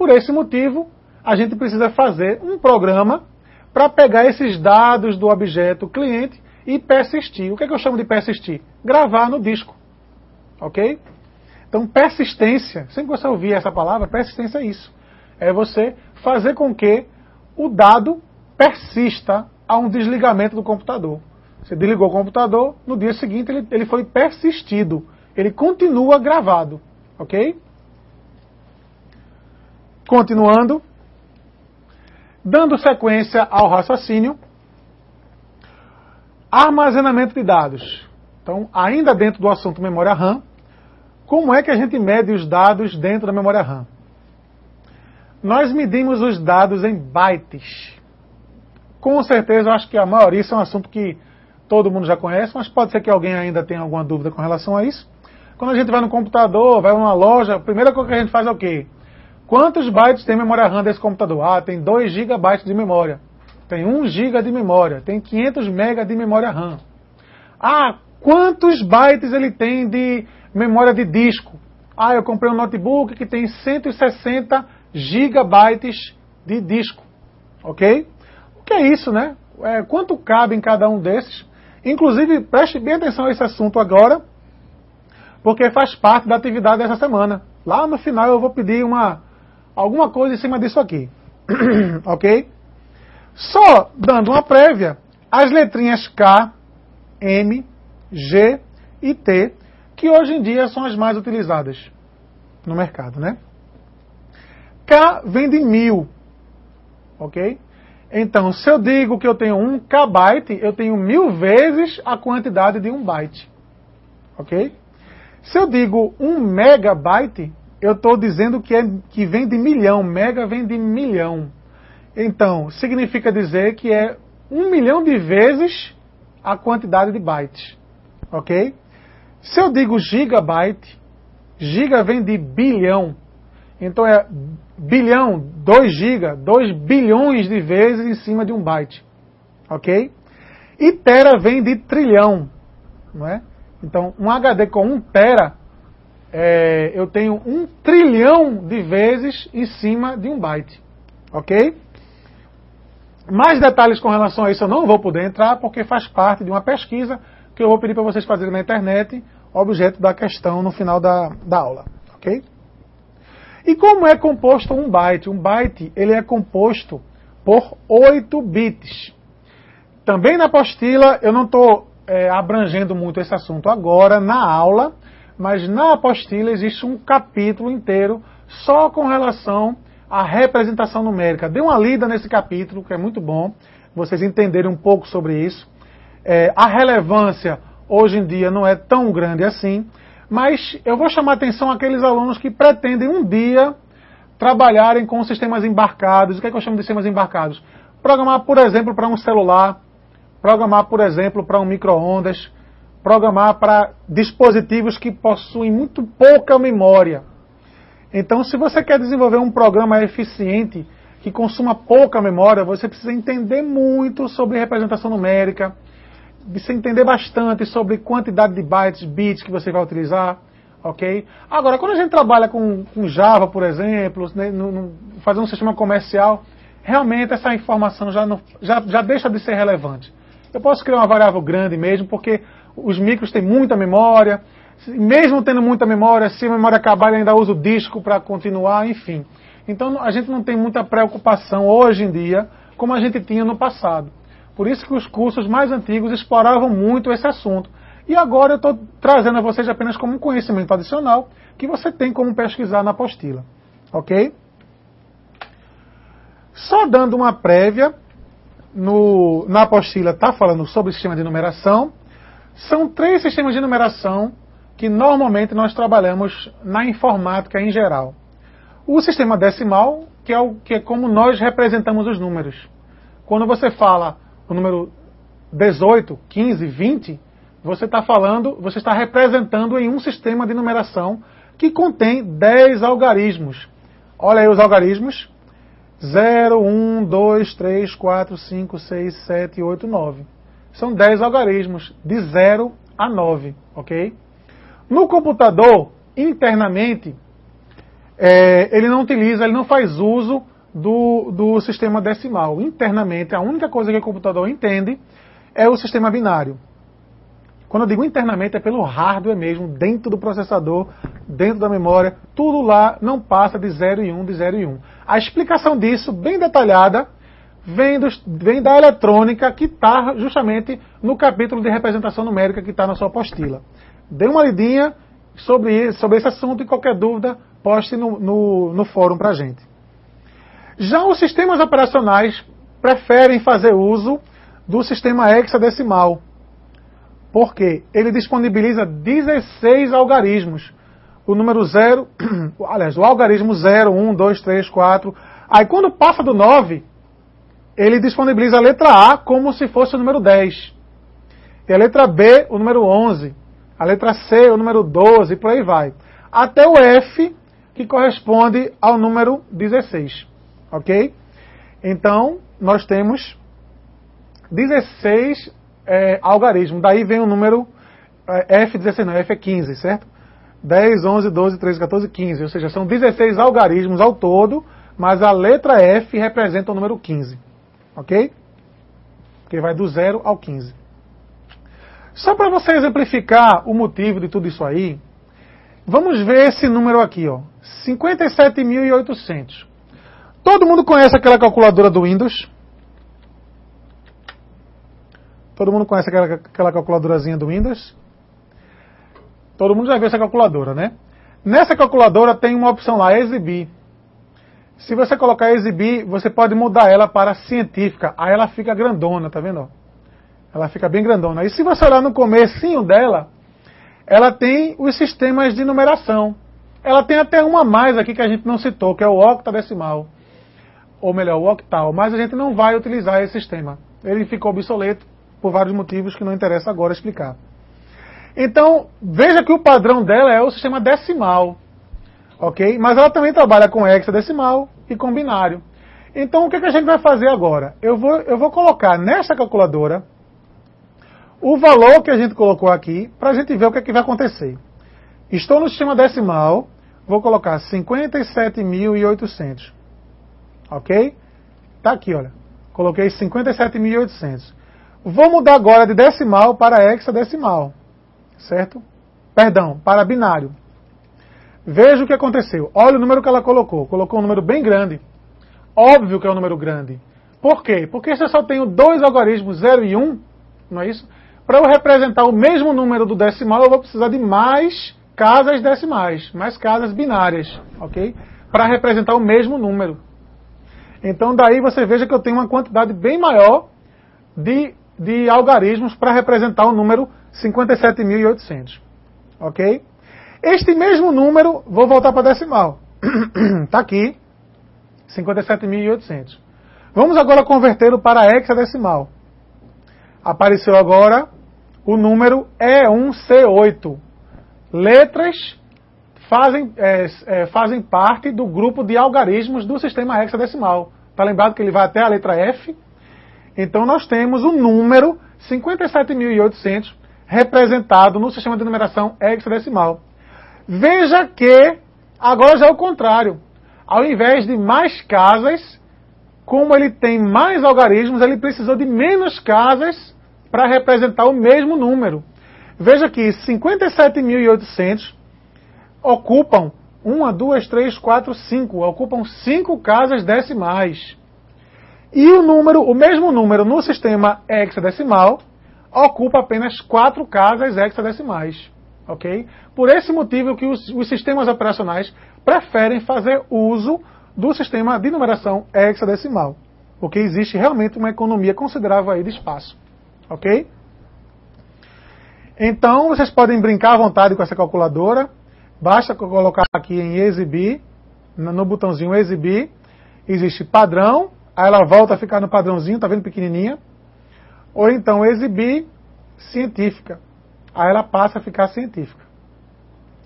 Por esse motivo, a gente precisa fazer um programa para pegar esses dados do objeto cliente e persistir. O que é que eu chamo de persistir? Gravar no disco. Ok? Então, persistência, sempre que você ouvir essa palavra, persistência é isso. É você fazer com que o dado persista a um desligamento do computador. Você desligou o computador, no dia seguinte ele foi persistido. Ele continua gravado. Ok? Continuando. Dando sequência ao raciocínio. Armazenamento de dados. Então, ainda dentro do assunto memória RAM, como é que a gente mede os dados dentro da memória RAM? Nós medimos os dados em bytes. Com certeza, eu acho que a maioria, isso é um assunto que todo mundo já conhece, mas pode ser que alguém ainda tenha alguma dúvida com relação a isso. Quando a gente vai no computador, vai numa loja, a primeira coisa que a gente faz é o quê? Quantos bytes tem memória RAM desse computador? Ah, tem 2 GB de memória. Tem 1 GB de memória. Tem 500 MB de memória RAM. Ah, quantos bytes ele tem de memória de disco? Ah, eu comprei um notebook que tem 160 GB de disco. Ok? O que é isso, né? Quanto cabe em cada um desses? Inclusive, preste bem atenção a esse assunto agora, porque faz parte da atividade dessa semana. Lá no final eu vou pedir alguma coisa em cima disso aqui. Ok? Só dando uma prévia, as letrinhas K, M, G e T, que hoje em dia são as mais utilizadas no mercado, né? K vem de 1000, ok? Então, se eu digo que eu tenho 1 KB, eu tenho 1000 vezes a quantidade de 1 byte, ok? Se eu digo 1 MB, eu estou dizendo que vem de milhão, mega vem de milhão. Então, significa dizer que é 1 milhão de vezes a quantidade de bytes, ok? Se eu digo gigabyte, giga vem de bilhão. Então é bilhão, 2 giga, 2 bilhões de vezes em cima de 1 byte, ok? E tera vem de trilhão, não é? Então, um HD com 1 tera, eu tenho 1 trilhão de vezes em cima de 1 byte, ok? Mais detalhes com relação a isso eu não vou poder entrar, porque faz parte de uma pesquisa que eu vou pedir para vocês fazerem na internet, objeto da questão no final da aula, ok? E como é composto um byte? Um byte ele é composto por 8 bits. Também na apostila, eu não estou abrangendo muito esse assunto agora na aula, mas na apostila existe um capítulo inteiro só com relação à representação numérica. Dê uma lida nesse capítulo, que é muito bom, vocês entenderem um pouco sobre isso. A relevância hoje em dia não é tão grande assim, mas eu vou chamar a atenção àqueles alunos que pretendem um dia trabalharem com sistemas embarcados. O que é que eu chamo de sistemas embarcados? Programar, por exemplo, para um celular, programar, por exemplo, para um micro-ondas, programar para dispositivos que possuem muito pouca memória. Então, se você quer desenvolver um programa eficiente, que consuma pouca memória, você precisa entender muito sobre representação numérica, precisa entender bastante sobre quantidade de bytes, bits que você vai utilizar, ok? Agora, quando a gente trabalha com Java, por exemplo, né, fazer um sistema comercial, realmente essa informação já deixa de ser relevante. Eu posso criar uma variável grande mesmo, porque os micros têm muita memória, mesmo tendo muita memória, se a memória acabar, ele ainda usa o disco para continuar, enfim. Então, a gente não tem muita preocupação hoje em dia, como a gente tinha no passado. Por isso que os cursos mais antigos exploravam muito esse assunto. E agora eu estou trazendo a vocês apenas como um conhecimento adicional que você tem como pesquisar na apostila. Ok? Só dando uma prévia, na apostila está falando sobre o sistema de numeração. São 3 sistemas de numeração que normalmente nós trabalhamos na informática em geral. O sistema decimal, que é como nós representamos os números. Quando você fala o número 18, 15, 20, você está representando em um sistema de numeração que contém 10 algarismos. Olha aí os algarismos. 0, 1, 2, 3, 4, 5, 6, 7, 8, 9. São 10 algarismos, de 0 a 9, ok? No computador, internamente, ele não utiliza, ele não faz uso do sistema decimal. Internamente, a única coisa que o computador entende é o sistema binário. Quando eu digo internamente, é pelo hardware mesmo, dentro do processador, dentro da memória, tudo lá não passa de 0 e 1, de 0 e 1. A explicação disso, bem detalhada, vem da eletrônica, que está justamente no capítulo de representação numérica que está na sua apostila. Dê uma lidinha sobre esse assunto e qualquer dúvida, poste no fórum para a gente. Já os sistemas operacionais preferem fazer uso do sistema hexadecimal. Por quê? Ele disponibiliza 16 algarismos. O número 0, aliás, o algarismo 0, 1, 2, 3, 4. Aí quando passa do 9, ele disponibiliza a letra A como se fosse o número 10. E a letra B, o número 11. A letra C, o número 12, e por aí vai. Até o F, que corresponde ao número 16. Ok? Então, nós temos 16 algarismos. Daí vem o número F16, não, F é 15, certo? 10, 11, 12, 13, 14, 15. Ou seja, são 16 algarismos ao todo, mas a letra F representa o número 15. Ok? Porque vai do 0 ao 15. Só para você exemplificar o motivo de tudo isso aí, vamos ver esse número aqui, ó, 57.800. Todo mundo conhece aquela calculadora do Windows? Todo mundo conhece aquela calculadorazinha do Windows? Todo mundo já viu essa calculadora, né? Nessa calculadora tem uma opção lá, exibir. Se você colocar exibir, você pode mudar ela para científica. Aí ela fica grandona, tá vendo? Ela fica bem grandona. E se você olhar no comecinho dela, ela tem os sistemas de numeração. Ela tem até uma a mais aqui que a gente não citou, que é o octadecimal. Ou melhor, o octal. Mas a gente não vai utilizar esse sistema. Ele ficou obsoleto por vários motivos que não interessa agora explicar. Então, veja que o padrão dela é o sistema decimal. Ok? Mas ela também trabalha com hexadecimal e com binário. Então, o que a gente vai fazer agora? Eu vou colocar nessa calculadora o valor que a gente colocou aqui, para a gente ver o que vai acontecer. Estou no sistema decimal, vou colocar 57.800. Ok? Está aqui, olha. Coloquei 57.800. Vou mudar agora de decimal para hexadecimal. Certo? Perdão, para binário. Veja o que aconteceu. Olha o número que ela colocou. Colocou um número bem grande. Óbvio que é um número grande. Por quê? Porque se eu só tenho dois algarismos, 0 e 1, não é isso? Para eu representar o mesmo número do decimal, eu vou precisar de mais casas decimais, mais casas binárias, ok? Para representar o mesmo número. Então daí você veja que eu tenho uma quantidade bem maior de algarismos para representar o número 57.800, ok? Este mesmo número, vou voltar para decimal. Está aqui, 57.800. Vamos agora convertê-lo para hexadecimal. Apareceu agora o número E1C8. Letras fazem parte do grupo de algarismos do sistema hexadecimal. Está lembrado que ele vai até a letra F? Então nós temos o número 57.800 representado no sistema de numeração hexadecimal. Veja que agora já é o contrário. Ao invés de mais casas, como ele tem mais algarismos, ele precisou de menos casas para representar o mesmo número. Veja que 57.800 ocupam 1, 2, 3, 4, 5. Ocupam 5 casas decimais. E o mesmo número no sistema hexadecimal ocupa apenas 4 casas hexadecimais. Ok? Por esse motivo que os sistemas operacionais preferem fazer uso do sistema de numeração hexadecimal. Porque existe realmente uma economia considerável aí de espaço. Ok? Então, vocês podem brincar à vontade com essa calculadora. Basta colocar aqui em exibir, no botãozinho exibir. Existe padrão, aí ela volta a ficar no padrãozinho, tá vendo pequenininha? Ou então exibir científica. Aí ela passa a ficar científica.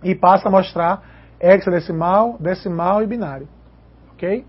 E passa a mostrar hexadecimal, decimal e binário. Ok?